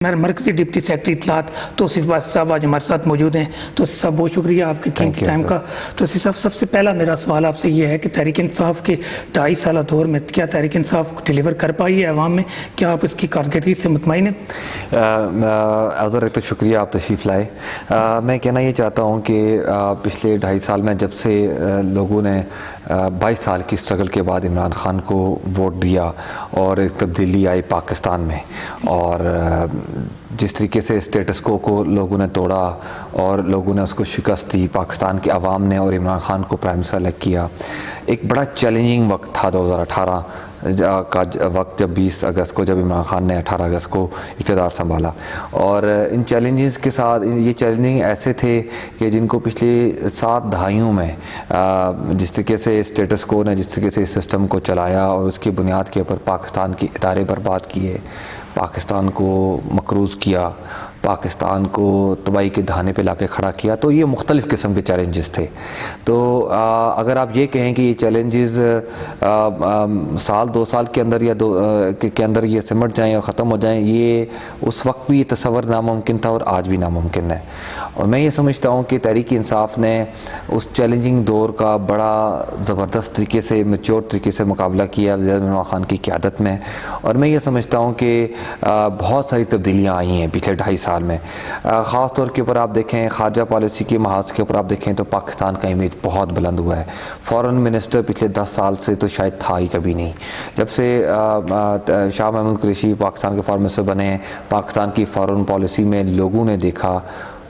مرکزی deputy secretary اطلاعات توصیف باز صاحب آج ہمارے ساتھ موجود ہیں. تو صاحب بہت شکریہ آپ کے قیمتی ٹائم کا. تو صاحب سب سے پہلا میرا سوال آپ سے یہ ہے کہ تحریک انصاف کے 2.5 سالہ دور میں کیا تحریک انصاف ڈیلیور کر پائی ہے عوام میں؟ کیا آپ اس کی کارکردگی سے مطمئن ہیں؟ اظہر ایک تو شکریہ آپ تشریف لائے. میں کہنا یہ چاہتا ہوں کہ پچھلے 2.5 سال میں جب سے لوگوں نے 22 سال کی اسٹرگل کے بعد عمران خان کو ووٹ دیا اور ایک تبدیلی آئی پاکستان میں، اور جس طریقے سے اسٹیٹس کو لوگوں نے توڑا اور لوگوں نے اس کو شکست دی، پاکستان کے عوام نے، اور عمران خان کو پرائم منسٹر الیکٹ کیا. ایک بڑا چیلنجنگ وقت تھا 2018 کا وقت، جب 20 اگست کو، جب عمران خان نے 18 اگست کو اقتدار سنبھالا. اور ان چیلنجز کے ساتھ یہ چیلنجنگ ایسے تھے کہ جن کو پچھلی 7 دہائیوں میں جس طریقے سے اسٹیٹس کو نے جس طریقے سے اس سسٹم کو چلایا اور اس کی بنیاد کے اوپر پاکستان کے ادارے برباد کیے، پاکستان کو مقروض کیا، پاکستان کو تباہی کے دہانے پہ لا کے کھڑا کیا، تو یہ مختلف قسم کے چیلنجز تھے. تو اگر آپ یہ کہیں کہ یہ چیلنجز 1-2 سال کے اندر یا کے اندر یہ سمٹ جائیں اور ختم ہو جائیں، یہ اس وقت بھی یہ تصور ناممکن تھا اور آج بھی ناممکن ہے. اور میں یہ سمجھتا ہوں کہ تحریک انصاف نے اس چیلنجنگ دور کا بڑا زبردست طریقے سے، میچور طریقے سے مقابلہ کیا وزیر عمران خان کی قیادت میں. اور میں یہ سمجھتا ہوں کہ بہت ساری تبدیلیاں آئی ہیں پچھلے 2.5 سال میں. خاص طور کے اوپر آپ دیکھیں، خارجہ پالیسی کے محاذ کے اوپر آپ دیکھیں تو پاکستان کا امیج بہت بلند ہوا ہے. فارن منسٹر پچھلے 10 سال سے تو شاید تھا ہی کبھی نہیں. جب سے شاہ محمود قریشی پاکستان کے فارن منسٹر بنے، پاکستان کی فارن پالیسی میں لوگوں نے دیکھا،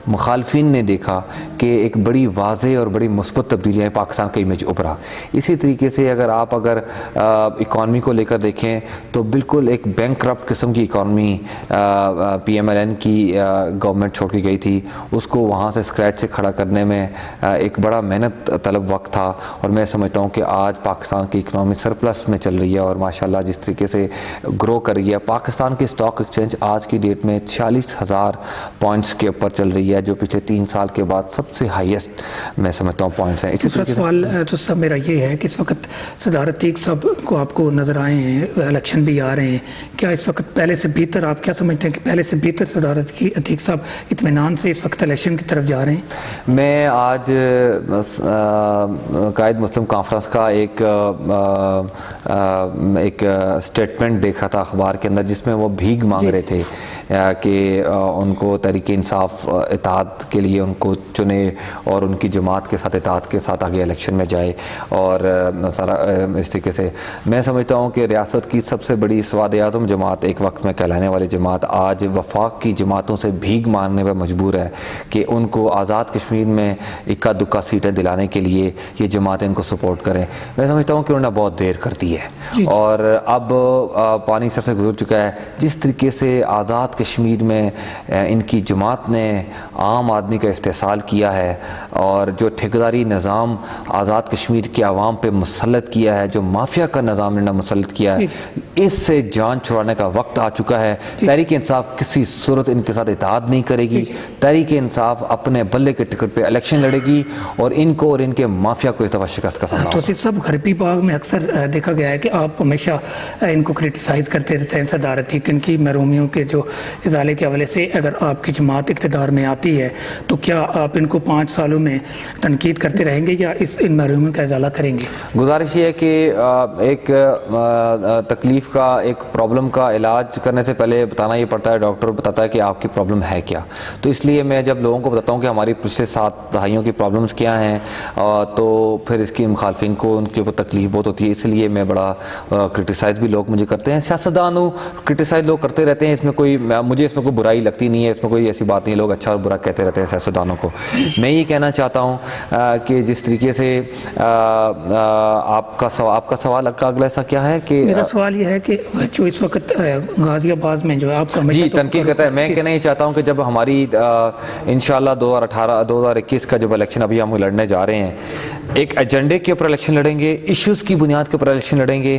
مخالفین نے دیکھا کہ ایک بڑی واضح اور بڑی مثبت تبدیلیاں پاکستان کا امیج ابھرا. اسی طریقے سے اگر اکانومی کو لے کر دیکھیں تو بالکل ایک بینک کرپٹ قسم کی اکانومی PMLN کی گورنمنٹ چھوڑ کے گئی تھی، اس کو وہاں سے اسکریچ سے کھڑا کرنے میں ایک بڑا محنت طلب وقت تھا. اور میں سمجھتا ہوں کہ آج پاکستان کی اکنامی سرپلس میں چل رہی ہے اور ماشاءاللہ جس طریقے سے گرو کر رہی ہے. پاکستان کی اسٹاک ایکسچینج آج کی ڈیٹ میں 46,000 پوائنٹس کے اوپر چل رہی ہے، جو پچھلے 3 سال کے بعد سب سے ہائیسٹ میں سمجھتا ہوں پوائنٹس ہیں. دوسرا سوال تو سب میرا یہ ہے کہ اس وقت صدارت عتیق صاحب کو آپ کو نظر آئے ہیں، الیکشن بھی آ رہے ہیں، کیا اس وقت پہلے سے بہتر، آپ کیا سمجھتے ہیں کہ پہلے سے بہتر صدارت کی عتیق صاحب اطمینان سے اس وقت الیکشن کی طرف جا رہے ہیں؟ میں آج قائد مسلم کانفرنس کا ایک سٹیٹمنٹ دیکھ رہا تھا اخبار کے اندر، جس میں وہ بھیگ مانگ رہے تھے کہ ان کو تحریک انصاف اتحاد کے لیے ان کو چنے اور ان کی جماعت کے ساتھ اتحاد کے ساتھ آگے الیکشن میں جائے. اور سارا اس طریقے سے میں سمجھتا ہوں کہ ریاست کی سب سے بڑی سواد اعظم جماعت، ایک وقت میں کہلانے والی جماعت، آج وفاق کی جماعتوں سے بھیگ مانگنے پر مجبور ہے کہ ان کو آزاد کشمیر میں اکا دکا سیٹیں دلانے کے لیے یہ جماعتیں ان کو سپورٹ کریں. میں سمجھتا ہوں کہ انہوں نے بہت دیر کر دی ہے اور اب پانی سر سے گزر چکا ہے. جس طریقے سے آزاد کشمیر میں ان کی جماعت نے عام آدمی کا استحصال کیا ہے اور جو ٹھیکیداری نظام آزاد کشمیر کے عوام پہ مسلط کیا ہے، جو مافیا کا نظام انہوں نے مسلط کیا ہے، اس سے جان چھڑانے کا وقت آ چکا ہے. تحریک انصاف کسی صورت ان کے ساتھ اتحاد نہیں کرے گی. تحریک انصاف اپنے بلے کے ٹکٹ پہ الیکشن لڑے گی اور ان کو اور ان کے مافیا کو اس دفعہ شکست کا سامنا ہوگا. تو صاحب غربی باغ میں اکثر دیکھا گیا ہے کہ آپ ہمیشہ ان کو کرٹیسائز کرتے رہتے ہیں، صدارت ان کی محرومیوں کے جو ازالے کے حوالے سے. اگر آپ کی جماعت اقتدار میں آتی ہے تو کیا آپ ان کو 5 سالوں میں تنقید کرتے رہیں گے یا ان محرومیوں کا ازالہ کریں گے؟ گزارش یہ ہے کہ ایک تکلیف کا، ایک پرابلم کا علاج کرنے سے پہلے بتانا یہ پڑتا ہے، ڈاکٹر بتاتا ہے کہ آپ کی پرابلم ہے کیا. تو اس لیے میں جب لوگوں کو بتاتا ہوں کہ ہماری پچھلے 7 دہائیوں کی پرابلمز کیا ہیں، تو پھر اس کی مخالفین کو ان کے اوپر تکلیف بہت ہوتی ہے. اس لیے میں بڑا کرٹیسائز بھی لوگ مجھے کرتے ہیں. سیاستدان ہوں، کرٹیسائز لوگ کرتے رہتے ہیں، مجھے اس میں کوئی برائی لگتی نہیں ہے، اس میں کوئی ایسی بات نہیں. لوگ اچھا اور برا کہتے رہتے ہیں سیاستدانوں کو. میں یہ کہنا چاہتا ہوں کہ جس طریقے سے آپ کا سوال کا اگلا ایسا کیا ہے کہ میرا سوال یہ ہے کہ جو اس وقت غازی آباد میں جو آپ کا تنقید کرتا ہے، میں کہنا یہ چاہتا ہوں کہ جب ہماری انشاءاللہ 2021 کا جب الیکشن ابھی ہم لڑنے جا رہے ہیں، ایک ایجنڈے کے اوپر الیکشن لڑیں گے، ایشوز کی بنیاد کے اوپر الیکشن لڑیں گے،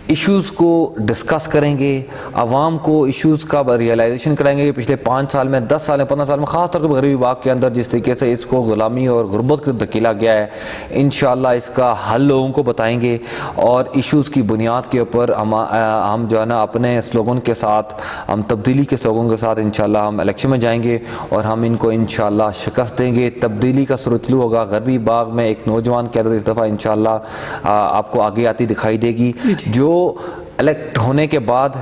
ایشوز کو ڈسکس کریں گے، عوام کو ایشوز کا ریئلائزیشن کرائیں گے کہ پچھلے 5 سال میں 10 سال میں 15 سال میں خاص طور پہ مغربی باغ کے اندر جس طریقے سے اس کو غلامی اور غربت کو دھکیلا گیا ہے، انشاءاللہ اس کا حل لوگوں کو بتائیں گے، اور ایشوز کی بنیاد کے اوپر ہم جو ہے نا اپنے سلوگن کے ساتھ، ہم تبدیلی کے سلوگن کے ساتھ انشاءاللہ ہم الیکشن میں جائیں گے اور ہم ان کو انشاءاللہ شکست دیں گے۔ تبدیلی کا سرطلو ہوگا۔ غربی باغ میں ایک نوجوان قیادت اس دفعہ انشاءاللہ آپ کو آگے آتی دکھائی دے گی، جو الیکٹ ہونے کے بعد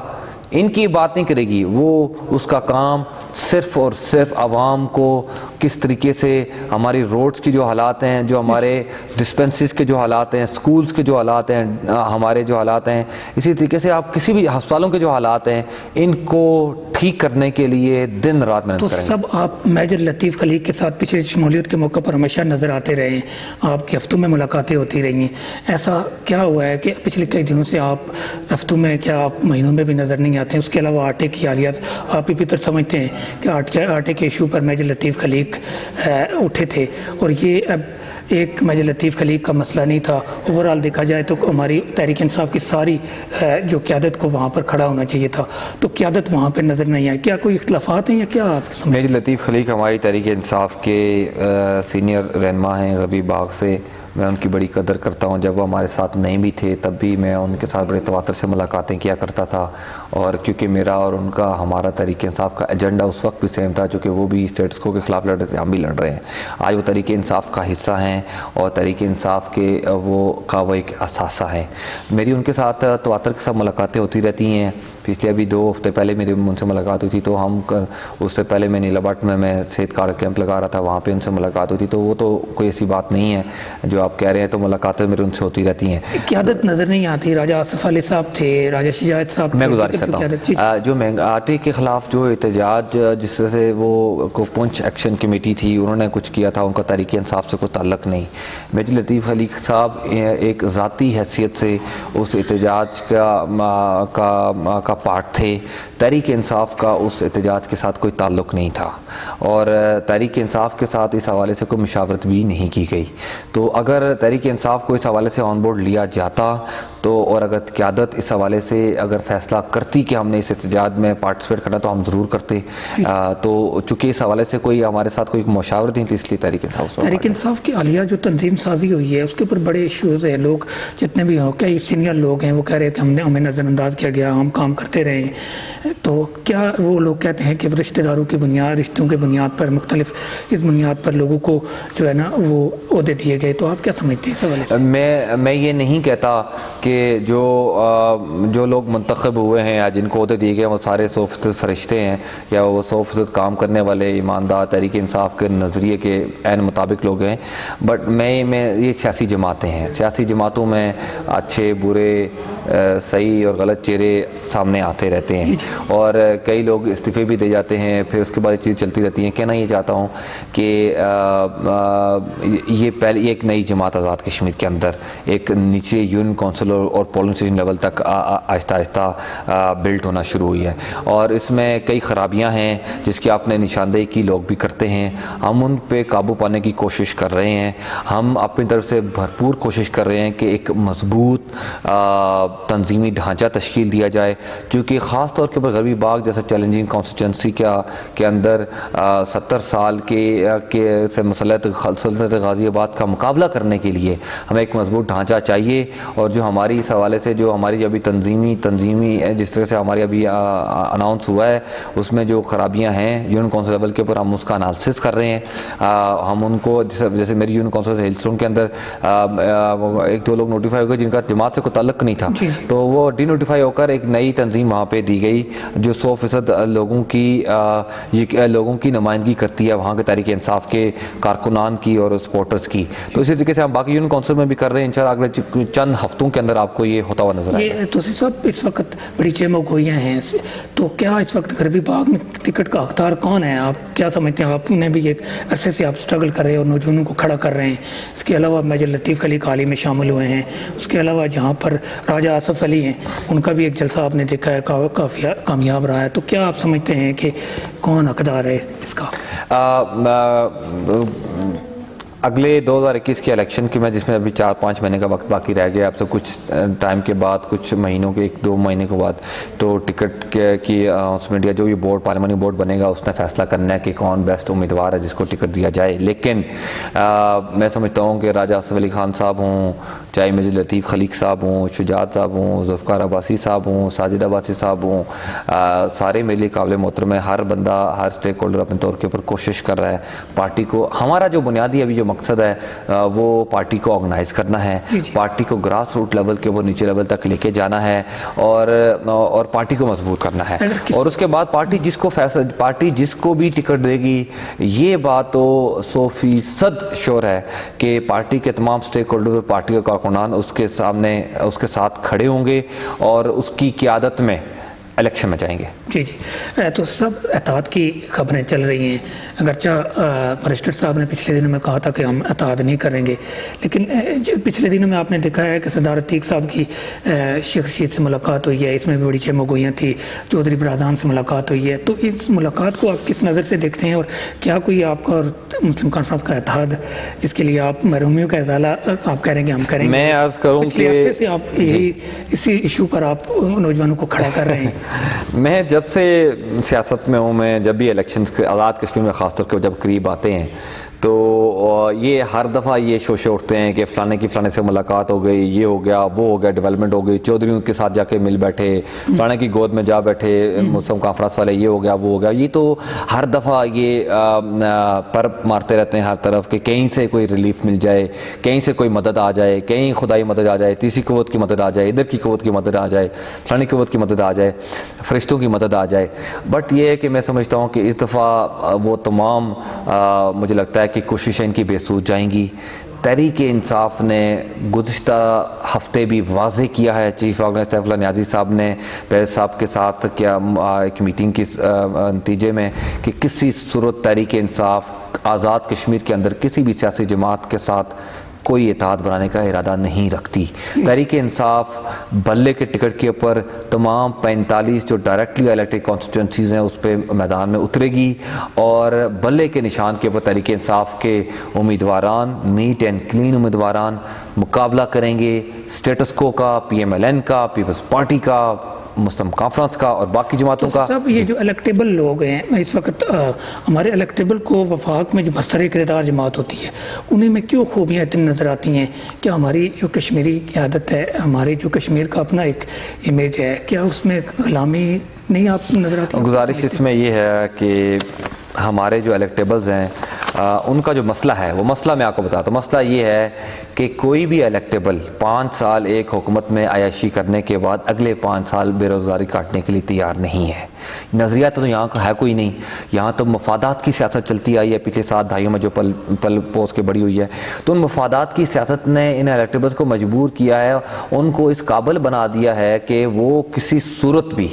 ان کی بات نہیں کرے گی، وہ اس کا کام صرف اور صرف عوام کو کس طریقے سے ہماری روڈز کی جو حالات ہیں، جو ہمارے ڈسپنسریز کے جو حالات ہیں، سکولز کے جو حالات ہیں، ہمارے جو حالات ہیں، اسی طریقے سے آپ کسی بھی ہسپتالوں کے جو حالات ہیں، ان کو ٹھیک کرنے کے لیے دن رات محنت کریں گے۔ تو سب آپ میجر لطیف خلیق کے ساتھ پچھلے شمولیت کے موقع پر ہمیشہ نظر آتے رہے ہیں، آپ کی ہفتوں میں ملاقاتیں ہوتی رہی ہیں، ایسا کیا ہوا ہے کہ پچھلے کئی دنوں سے آپ ہفتوں میں، کیا آپ مہینوں میں بھی نظر نہیں آتے ہیں؟ اس کے علاوہ آٹے کی آلیات آپ بھی تو سمجھتے ہیں کہ آٹے کے ایشو پر میجر لطیف خلیق اٹھے تھے، اور یہ اب ایک میجر لطیف خلیق کا مسئلہ نہیں تھا، اوورآل دیکھا جائے تو ہماری تحریک انصاف کی ساری جو قیادت کو وہاں پر کھڑا ہونا چاہیے تھا، تو قیادت وہاں پہ نظر نہیں آئی۔ کیا کوئی اختلافات ہیں یا کیا آپ سمجھتے ہیں؟ میجر لطیف خلیق ہماری تحریک انصاف کے سینئر رہنما ہیں غربی باغ سے، میں ان کی بڑی قدر کرتا ہوں۔ جب وہ ہمارے ساتھ نہیں بھی تھے تب بھی میں ان کے ساتھ بڑے تواتر سے ملاقاتیں کیا کرتا تھا، اور کیونکہ میرا اور ان کا، ہمارا تحریک انصاف کا ایجنڈا اس وقت بھی سیم تھا، چونکہ وہ بھی اسٹیٹس کو کے خلاف لڑ رہے تھے، ہم بھی لڑ رہے ہیں۔ آج وہ تحریک انصاف کا حصہ ہیں اور تحریک انصاف کے وہ ایک اثاثہ ہیں۔ میری ان کے ساتھ تواتر کے ساتھ ملاقاتیں ہوتی رہتی ہیں۔ پچھلے ابھی 2 ہفتے پہلے میری ان سے ملاقات ہوئی تھی، تو ہم اس سے پہلے میں نیلا بٹ میں صحت کارڈ کیمپ لگا رہا تھا، وہاں پہ ان سے ملاقات ہوئی تھی، تو وہ تو کوئی ایسی بات نہیں ہے جو آپ کہہ رہے ہیں، تو ملاقاتیں میرے ان سے ہوتی رہتی ہیں۔ قیادت نظر نہیں آتی، راجہ آصف علی صاحب تھے، راجہ شجاعت صاحب تھے، میں گزارش کرتا ہوں جو آٹے کے خلاف جو احتجاج، جس طرح سے وہ پونچھ ایکشن کمیٹی تھی، انہوں نے کچھ کیا تھا، ان کا تحریک انصاف سے کوئی تعلق نہیں۔ میجر لطیف خلیق صاحب ایک ذاتی حیثیت سے اس احتجاج کا پارٹ تھے، تحریک انصاف کا اس احتجاج کے ساتھ کوئی تعلق نہیں تھا، اور تحریک انصاف کے ساتھ اس حوالے سے کوئی مشاورت بھی نہیں کی گئی۔ تو اگر تحریک انصاف کو اس حوالے سے آن بورڈ لیا جاتا تو، اور اگر قیادت اس حوالے سے اگر فیصلہ کرتی کہ ہم نے اس احتجاج میں پارٹیسپیٹ کرنا تو ہم ضرور کرتے، تو چونکہ اس حوالے سے کوئی ہمارے ساتھ کوئی مشاورت نہیں تھی، اس لیے تحریک انصاف کی عالیہ جو تنظیم سازی ہوئی ہے اس کے اوپر بڑے ایشوز ہیں، لوگ جتنے بھی ہوں، کئی سینئر لوگ ہیں، وہ کہہ رہے ہیں کہ ہمیں نظر انداز کیا گیا، ہم کام کرتے رہے ہیں، تو کیا وہ لوگ کہتے ہیں کہ رشتہ داروں کی بنیاد، رشتوں کے بنیاد پر، مختلف اس بنیاد پر لوگوں کو جو ہے نا وہ عہدے دیے گئے، تو آپ کیا سمجھتے ہیں اس حوالے سے؟ میں یہ نہیں کہتا کہ جو لوگ منتخب ہوئے ہیں یا جن کو عہدے دیے گئے وہ سارے 100% فرشتے ہیں، یا وہ 100% کام کرنے والے ایماندار تحریک انصاف کے نظریے کے عین مطابق لوگ ہیں، بٹ میں یہ سیاسی جماعتیں ہیں، سیاسی جماعتوں میں اچھے برے، صحیح اور غلط چہرے سامنے آتے رہتے ہیں، اور کئی لوگ استعفے بھی دے جاتے ہیں، پھر اس کے بعد یہ چیز چلتی رہتی ہیں۔ کہنا یہ چاہتا ہوں کہ یہ پہلے ایک نئی جماعت آزاد کشمیر کے اندر ایک نیچے یونین کونسل اور پولنگ اسٹیشن لیول تک آہستہ آہستہ بلڈ ہونا شروع ہوئی ہے، اور اس میں کئی خرابیاں ہیں جس کی آپ نے نشاندہی کی، لوگ بھی کرتے ہیں، ہم ان پہ قابو پانے کی کوشش کر رہے ہیں، ہم اپنی طرف سے بھرپور کوشش کر رہے ہیں کہ ایک مضبوط تنظیمی ڈھانچہ تشکیل دیا جائے، کیونکہ خاص طور کے پر غربی باغ جیسا چیلنجنگ کانسٹیچوئنسی کے اندر 70 سال کے سے مسلط سلطنت غازی آباد کا مقابلہ کرنے کے لیے ہمیں ایک مضبوط ڈھانچہ چاہیے، اور جو ہماری اس حوالے سے جو ہماری ابھی تنظیمی جس طرح سے ہماری ابھی اناؤنس ہوا ہے اس میں جو خرابیاں ہیں یونین کونسل لیول کے اوپر، ہم اس کا انالسس کر رہے ہیں، ہم ان کو جیسے میری یونین کونسل ہیلسٹون کے اندر 1-2 لوگ نوٹیفائی ہو گئے جن کا جماعت سے کوئی تعلق نہیں تھا، تو وہ ڈی نوٹیفائی ہو کر ایک نئی تنظیم وہاں پہ دی گئی جو 100% لوگوں کی نمائندگی کرتی ہے، وہاں کے تحریک انصاف کے کارکنان کی اور سپورٹرز کی۔ تو اسی طریقے سے ہم باقی یونین کونسل میں بھی کر رہے ہیں، انشاءاللہ اگلے چند ہفتوں کے اندر آپ کو یہ ہوتا ہوا نظر آئے گا۔ تو سب اس وقت بڑی چیمو گوئیاں ہیں، تو کیا اس وقت غربی باغ میں ٹکٹ کا حقدار کون ہے؟ آپ کیا سمجھتے ہیں؟ آپ نے بھی ایک عرصے سے آپ سٹرگل کر رہے ہیں اور نوجوانوں کو کھڑا کر رہے ہیں، اس کے علاوہ میجر لطیف خلیق حال ہی میں شامل ہوئے ہیں، اس کے علاوہ جہاں پر راجہ آصف علی ہیں ان کا بھی ایک جلسہ آپ نے دیکھا ہے، کافی کامیاب رہا ہے، تو کیا آپ سمجھتے ہیں کہ کون حقدار ہے اس کا؟ اگلے 2021 کے الیکشن کی میں جس میں ابھی 4-5 مہینے کا وقت باقی رہ گیا، اب سے کچھ ٹائم کے بعد، کچھ مہینوں کے 1-2 مہینے کے بعد تو ٹکٹ کی اس میں جو بھی بورڈ پارلیمانی بورڈ بنے گا اس نے فیصلہ کرنا ہے کہ کون بیسٹ امیدوار ہے جس کو ٹکٹ دیا جائے. لیکن میں سمجھتا ہوں کہ راجہ آصف علی خان صاحب ہوں، چاہے میجر لطیف خلیق صاحب ہوں، شجاعت صاحب ہوں، ذوالفقار عباسی صاحب ہوں، ساجد عباسی صاحب ہوں، سارے میرے لیے قابل محترم ہے. ہر بندہ، ہر سٹیک ہولڈر اپنے طور کے اوپر کوشش کر رہا ہے پارٹی کو. ہمارا جو بنیادی ابھی جو مقصد ہے وہ پارٹی کو آرگنائز کرنا ہے، پارٹی کو گراس روٹ لیول کے وہ نیچے لیول تک لے کے جانا ہے اور پارٹی کو مضبوط کرنا ہے. اور اس کے بعد پارٹی جس کو بھی ٹکٹ دے گی، یہ بات تو 100% شور ہے کہ پارٹی کے تمام سٹیک ہولڈر اور پارٹی کے کارکنان اس کے ساتھ کھڑے ہوں گے اور اس کی قیادت میں الیکشن میں جائیں گے. جی تو سب اتحاد کی خبریں چل رہی ہیں. اگرچہ برسٹر صاحب نے پچھلے دنوں میں کہا تھا کہ ہم اتحاد نہیں کریں گے، لیکن پچھلے دنوں میں آپ نے دیکھا ہے کہ سردار عتیق صاحب کی شیخ رشید سے ملاقات ہوئی ہے، اس میں بھی بڑی چہم گوئیاں تھی، چودھری برادران سے ملاقات ہوئی ہے. تو اس ملاقات کو آپ کس نظر سے دیکھتے ہیں اور کیا کوئی آپ کا اور مسلم کانفرنس کا اتحاد جس کے لیے آپ محرومیوں کا ازالہ آپ کہہ رہے ہیں کہ ہم کریں گے؟ میں عرض کروں کہ عرصے سے آپ اسی ایشو پر آپ نوجوانوں کو کھڑا کر رہے ہیں. میں جب سے سیاست میں ہوں، میں جب بھی الیکشنز آزاد کشمیر میں خاص طور پہ جب قریب آتے ہیں تو یہ ہر دفعہ یہ شوشے اٹھتے ہیں کہ فلانے سے ملاقات ہو گئی، یہ ہو گیا، وہ ہو گیا، ڈیولپمنٹ ہو گئی، چودھریوں کے ساتھ جا کے مل بیٹھے، فلانے کی گود میں جا بیٹھے، مسلم کانفرنس والے، یہ ہو گیا، وہ ہو گیا. یہ تو ہر دفعہ یہ پر مارتے رہتے ہیں ہر طرف کہ کہیں سے کوئی ریلیف مل جائے، کہیں سے کوئی مدد آ جائے، کہیں خدائی مدد آ جائے، تیسری قوت کی مدد آ جائے، ادھر کی قوت کی مدد آ جائے، فلانی قوت کی مدد آ جائے، فرشتوں کی مدد آ جائے. بٹ یہ ہے کہ میں سمجھتا ہوں کہ اس دفعہ وہ تمام مجھے لگتا ہے کہ کوششیں ان کی بے سود جائیں گی. تحریک انصاف نے گزشتہ ہفتے بھی واضح کیا ہے، چیف آرگنائزر سیف اللہ نیازی صاحب نے پیز صاحب کے ساتھ کیا ایک میٹنگ کے نتیجے میں کہ کسی صورت تحریک انصاف آزاد کشمیر کے اندر کسی بھی سیاسی جماعت کے ساتھ کوئی اتحاد بنانے کا ارادہ نہیں رکھتی. تحریک انصاف بلے کے ٹکٹ کے اوپر تمام 45 جو ڈائریکٹلی الیکٹڈ کانسٹیٹوئنسیز ہیں اس پہ میدان میں اترے گی اور بلے کے نشان کے اوپر تحریک انصاف کے امیدواران، نیٹ اینڈ کلین امیدواران مقابلہ کریں گے سٹیٹس کو کا، پی ایم ایل این کا، پیپلز پارٹی کا، مسلم کانفرنس کا اور باقی جماعتوں کا. سب یہ جو الیکٹیبل لوگ ہیں اس وقت ہمارے الیکٹیبل کو وفاق میں جو برسر کردار جماعت ہوتی ہے انہیں میں کیوں خوبیاں اتنی نظر آتی ہیں؟ کیا ہماری جو کشمیری قیادت ہے، ہمارے جو کشمیر کا اپنا ایک امیج ہے، کیا اس میں غلامی نہیں آپ نظر آتی؟ گزارش اس میں یہ ہے کہ ہمارے جو الیکٹیبلز ہیں ان کا جو مسئلہ ہے وہ مسئلہ میں آپ کو بتاتا ہوں. مسئلہ یہ ہے کہ کوئی بھی الیکٹیبل 5 سال ایک حکومت میں عیاشی کرنے کے بعد اگلے 5 سال بے روزگاری کاٹنے کے لیے تیار نہیں ہے. نظریہ تو یہاں کا ہے کوئی نہیں. یہاں تو مفادات کی سیاست چلتی آئی ہے پچھلے 7 دہائیوں میں جو پل پوس کے بڑی ہوئی ہے. تو ان مفادات کی سیاست نے ان الیکٹیبلز کو مجبور کیا ہے، ان کو اس قابل بنا دیا ہے کہ وہ کسی صورت بھی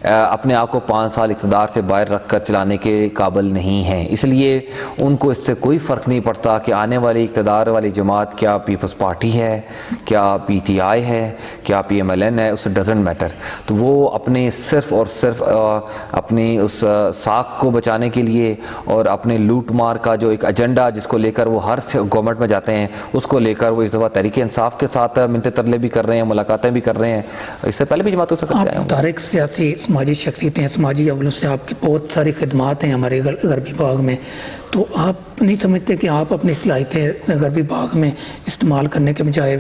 اپنے آپ کو 5 سال اقتدار سے باہر رکھ کر چلانے کے قابل نہیں ہیں. اس لیے ان کو اس سے کوئی فرق نہیں پڑتا کہ آنے والی اقتدار والی جماعت کیا پیپلز پارٹی ہے، کیا پی ٹی آئی ہے، کیا پی ایم ایل این ہے، اس ڈزنٹ میٹر. تو وہ اپنے صرف اور صرف اپنی اس ساکھ کو بچانے کے لیے اور اپنے لوٹ مار کا جو ایک ایجنڈا جس کو لے کر وہ ہر گورنمنٹ میں جاتے ہیں اس کو لے کر وہ اس دفعہ تحریک انصاف کے ساتھ منتے ترلے بھی کر رہے ہیں، ملاقاتیں بھی کر رہے ہیں. اس سے پہلے بھی جماعتوں سے کرتے آئے ہیں. تاریخ سیاسی سماجی شخصیتیں ہیں، سماجی اولوں سے آپ کی بہت ساری خدمات ہیں ہمارے غربی باغ میں. تو آپ نہیں سمجھتے کہ آپ اپنی صلاحیتیں غربی باغ میں استعمال کرنے کے بجائے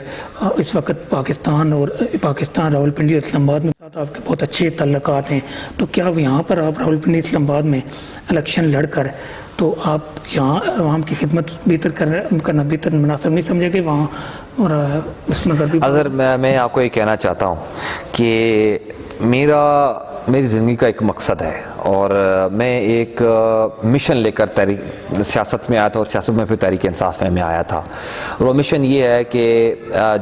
اس وقت پاکستان راولپنڈی اور اسلام آباد میں ساتھ آپ کے بہت اچھے تعلقات ہیں، تو کیا یہاں پر آپ راولپنڈی اسلام آباد میں الیکشن لڑ کر تو آپ یہاں عوام کی خدمت بہتر کرنا بہتر مناسب نہیں سمجھے کہ وہاں اور اس میں غربی اگر میں آپ کو یہ کہنا چاہتا ہوں کہ میری زندگی کا ایک مقصد ہے اور میں ایک مشن لے کر سیاست میں آیا تھا اور سیاست میں پھر تحریک انصاف میں آیا تھا. اور وہ مشن یہ ہے کہ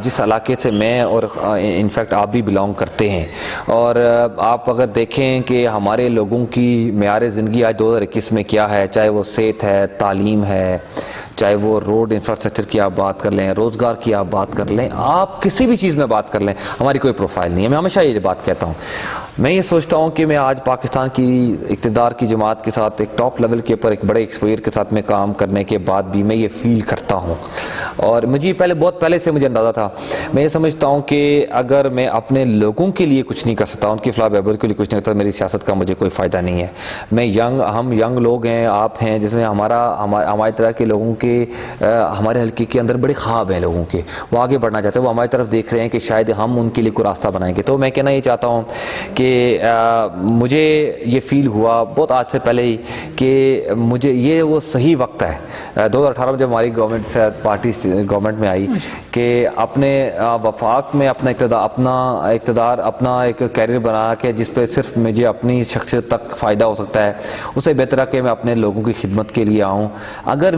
جس علاقے سے میں اور انفیکٹ آپ بھی بلانگ کرتے ہیں اور آپ اگر دیکھیں کہ ہمارے لوگوں کی معیار زندگی آج 2021 میں کیا ہے، چاہے وہ صحت ہے، تعلیم ہے، چاہے وہ روڈ انفراسٹرکچر کی آپ بات کر لیں، روزگار کی آپ بات کر لیں، آپ کسی بھی چیز میں بات کر لیں، ہماری کوئی پروفائل نہیں ہے. میں ہمیشہ یہ بات کہتا ہوں. میں یہ سوچتا ہوں کہ میں آج پاکستان کی اقتدار کی جماعت کے ساتھ ایک ٹاپ لیول کے اوپر ایک بڑے ایکسپوئر کے ساتھ میں کام کرنے کے بعد بھی میں یہ فیل کرتا ہوں، اور مجھے بہت پہلے سے مجھے اندازہ تھا، میں یہ سمجھتا ہوں کہ اگر میں اپنے لوگوں کے لیے کچھ نہیں کر سکتا، ان کی فلاح بہبود کے لیے کچھ نہیں کرتا، میری سیاست کا مجھے کوئی فائدہ نہیں ہے۔ ہم ینگ لوگ ہیں، آپ ہیں، جس میں ہماری طرح کے لوگوں کے ہمارے حلقے کے اندر بڑے خواب ہیں لوگوں کے، وہ آگے بڑھنا چاہتے ہیں، وہ ہماری طرف دیکھ رہے ہیں کہ شاید ہم ان کے لیے کوئی راستہ بنائیں گے۔ تو میں کہنا یہ چاہتا ہوں کہ مجھے یہ فیل ہوا بہت آج سے پہلے ہی کہ مجھے یہ وہ صحیح وقت ہے 2018 میں جب ہماری پارٹی گورنمنٹ میں آئی کہ اپنے وفاق میں اپنا اقتدار اپنا ایک کیریئر بنا کے جس پہ صرف مجھے اپنی شخصیت تک فائدہ ہو سکتا ہے، اسے بہتر ہے کہ میں اپنے لوگوں کی خدمت کے لیے آؤں۔ اگر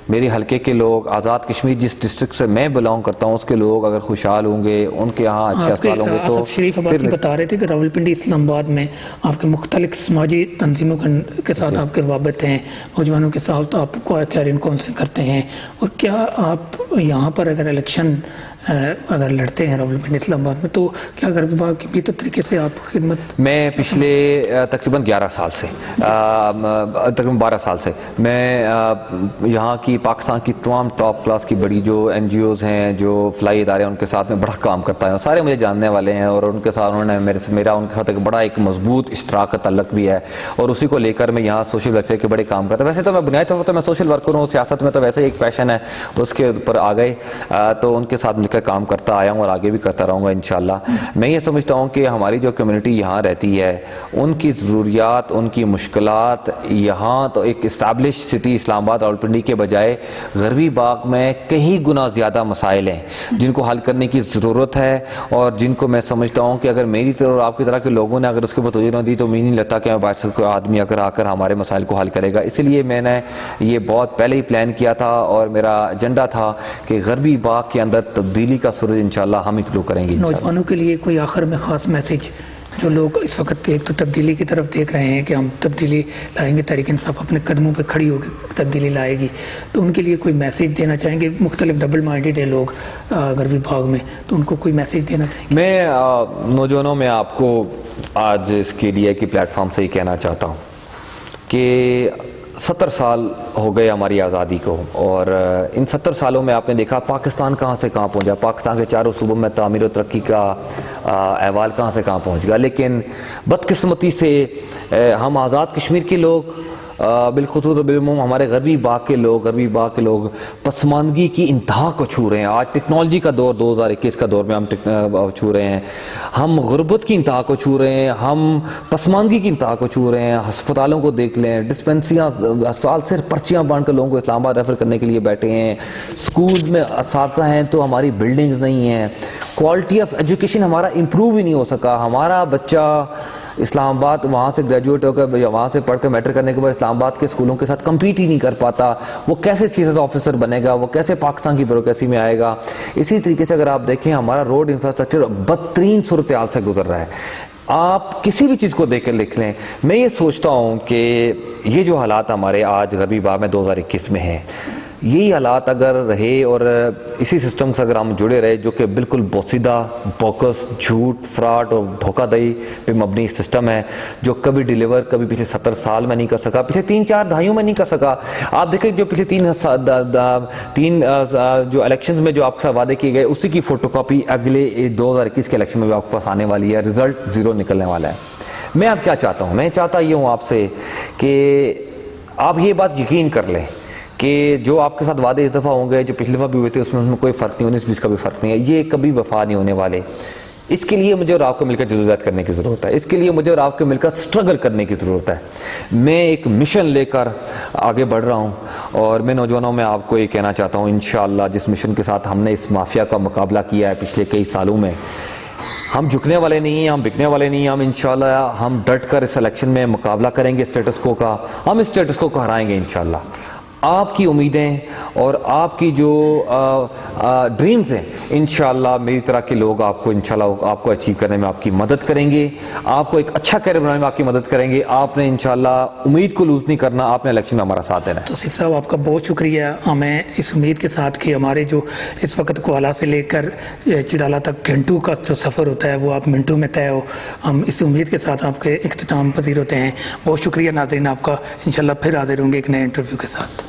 میرے حلقے کے لوگ، آزاد کشمیر جس ڈسٹرکٹ سے میں بلانگ کرتا ہوں، اس کے لوگ اگر خوشحال ہوں گے، ان کے ہاں اچھے اسپتال ہوں گے تو آصف شریف عباسی بتا رہے تھے کہ راولپنڈی اسلام آباد میں آپ کے مختلف سماجی تنظیموں کے ساتھ آپ کے روابط ہیں، نوجوانوں کے ساتھ آپ کیرین کونسل کرتے ہیں، اور کیا آپ یہاں پر اگر الیکشن اگر لڑتے ہیں راولپنڈی اسلام آباد میں تو کیا غربی باغ کی بہتر طریقے سے آپ خدمت؟ میں پچھلے تقریباً 12 سال سے میں یہاں کی پاکستان کی تمام ٹاپ کلاس کی بڑی جو این جی اوز ہیں، جو فلائی ادارے ہیں، ان کے ساتھ میں بڑا کام کرتا ہوں، سارے مجھے جاننے والے ہیں، اور ان کے ساتھ انہوں نے میرا ان کے ساتھ ایک مضبوط اشتراک کا تعلق بھی ہے، اور اسی کو لے کر میں یہاں سوشل ویلفیئر کے بڑے کام کرتا ہوں۔ ویسے تو میں بنیادی طور پر میں سوشل ورکر ہوں، سیاست میں تو ویسے ایک پیشن ہے، اس کے اوپر آ گئے تو ان کے ساتھ مل کر کام کرتا آیا ہوں اور آگے بھی کرتا رہوں گا انشاءاللہ۔ میں یہ سمجھتا ہوں کہ ہماری جو کمیونٹی یہاں رہتی ہے، ان کی ضروریات، ان کی مشکلات یہاں تو ایک اسٹیبلش سٹی اسلام آباد راولپنڈی کے بجائے غربی باغ میں کئی گنا زیادہ مسائل ہیں جن کو حل کرنے کی ضرورت ہے، اور جن کو میں سمجھتا ہوں کہ اگر میری طرح اور آپ کی طرح کے لوگوں نے اگر اس کے اوپر توجہ نہ دی تو مجھے نہیں لگتا کہ باہر سے کوئی آدمی اگر آ کر ہمارے مسائل کو حل کرے گا۔ اسی لیے میں نے یہ بہت پہلے ہی پلان کیا تھا، اور میرا ایجنڈا تھا کہ غربی باغ کے اندر تبدیلی کا سورج انشاءاللہ ہم ہی طلوع کریں گے۔ نوجوانوں کے لیے کوئی آخر میں خاص میسیج، جو لوگ اس وقت ایک تو تبدیلی کی طرف دیکھ رہے ہیں کہ ہم تبدیلی لائیں گے، تحریک انصاف اپنے قدموں پہ کھڑی ہوگی، تبدیلی لائے گی، تو ان کے لیے کوئی میسیج دینا چاہیں گے؟ مختلف ڈبل مائنڈیڈ ہیں لوگ غربی باغ میں، تو ان کو کوئی میسیج دینا چاہیں گے؟ میں نوجوانوں میں آپ کو آج اس کے لیے کی پلیٹ فارم سے ہی کہنا چاہتا ہوں کہ 70 سال ہو گئے ہماری آزادی کو، اور ان 70 سالوں میں آپ نے دیکھا پاکستان کہاں سے کہاں پہنچا، پاکستان کے چاروں صوبوں میں تعمیر و ترقی کا احوال کہاں سے کہاں پہنچ گیا، لیکن بدقسمتی سے ہم آزاد کشمیر کے لوگ، بالخصوص بالعموم ہمارے غربی باغ کے لوگ پسماندگی کی انتہا کو چھو رہے ہیں۔ آج ٹیکنالوجی کا دور 2021 کا دور میں ہم چھو رہے ہیں، ہم غربت کی انتہا کو چھو رہے ہیں، ہم پسماندگی کی انتہا کو چھو رہے ہیں۔ ہسپتالوں کو دیکھ لیں، ڈسپینسریاں سال صرف پرچیاں بانٹ کر لوگوں کو اسلام آباد ریفر کرنے کے لیے بیٹھے ہیں، سکولز میں اساتذہ ہیں تو ہماری بلڈنگز نہیں ہیں، کوالٹی آف ایجوکیشن ہمارا امپروو ہی نہیں ہو سکا۔ ہمارا بچہ اسلام آباد وہاں سے گریجویٹ ہو کر یا وہاں سے پڑھ کر میٹرک کرنے کے بعد اسلام آباد کے اسکولوں کے ساتھ کمپیٹ ہی نہیں کر پاتا، وہ کیسے سی ایس ایس آفیسر بنے گا، وہ کیسے پاکستان کی بیوروکریسی میں آئے گا۔ اسی طریقے سے اگر آپ دیکھیں ہمارا روڈ انفراسٹرکچر بدترین صورتحال سے گزر رہا ہے، آپ کسی بھی چیز کو دیکھ کر لکھ لیں۔ میں یہ سوچتا ہوں کہ یہ جو حالات ہمارے آج غربی باغ میں 2021 میں ہیں، یہی حالات اگر رہے اور اسی سسٹم سے اگر ہم جڑے رہے جو کہ بالکل بوسیدہ، بوکس، جھوٹ، فراڈ اور دھوکہ دہی پہ مبنی سسٹم ہے جو کبھی ڈیلیور کبھی پچھلے 70 سال میں نہیں کر سکا، پچھلے 3-4 دہائیوں میں نہیں کر سکا۔ آپ دیکھیں جو پچھلے تین جو الیکشنز میں جو آپ کے ساتھ وعدے کیے گئے اسی کی فوٹو کاپی اگلے 2021 کے الیکشن میں بھی آپ کے پاس آنے والی ہے، رزلٹ 0 نکلنے والا ہے۔ میں اب کیا چاہتا ہوں؟ میں چاہتا یہ ہوں آپ سے کہ آپ یہ بات یقین کر لیں کہ جو آپ کے ساتھ وعدے اس دفعہ ہوں گے، جو پچھلی دفعہ بھی ہوئے تھے، اس میں کوئی فرق نہیں، 19-20 کا بھی فرق نہیں ہے، یہ کبھی وفا نہیں ہونے والے۔ اس کے لیے مجھے اور آپ کو مل کر جدوجہد کرنے کی ضرورت ہے، اس کے لیے مجھے اور آپ کو مل کر سٹرگل کرنے کی ضرورت ہے۔ میں ایک مشن لے کر آگے بڑھ رہا ہوں، اور میں نوجوانوں میں آپ کو یہ کہنا چاہتا ہوں انشاءاللہ جس مشن کے ساتھ ہم نے اس مافیا کا مقابلہ کیا ہے پچھلے کئی سالوں میں، ہم جھکنے والے نہیں ہیں، ہم بکنے والے نہیں ہیں، ہم انشاءاللہ ہم ڈٹ کر اس الیکشن میں مقابلہ کریں گے اسٹیٹس کو کا، ہم اس اسٹیٹس کو ہرائیں گے انشاءاللہ۔ آپ کی امیدیں اور آپ کی جو ڈریمز ہیں انشاءاللہ میری طرح کے لوگ آپ کو انشاءاللہ آپ کو اچیو کرنے میں آپ کی مدد کریں گے, آپ کو ایک اچھا کیریئر بنانے میں آپ کی مدد کریں گے. آپ نے انشاءاللہ امید کو لوز نہیں کرنا, آپ نے الیکشن میں ہمارا ساتھ دینا ہے. توصیف صاحب آپ کا بہت شکریہ. ہمیں اس امید کے ساتھ کہ ہمارے جو اس وقت کوالا سے لے کر چڑالا تک گھنٹوں کا جو سفر ہوتا ہے وہ آپ منٹوں میں طے ہو, ہم اس امید کے ساتھ آپ کے اختتام پذیر ہوتے ہیں. بہت شکریہ ناظرین آپ کا. انشاءاللہ پھر حاضر ہوں گے ایک نئے انٹرویو کے ساتھ.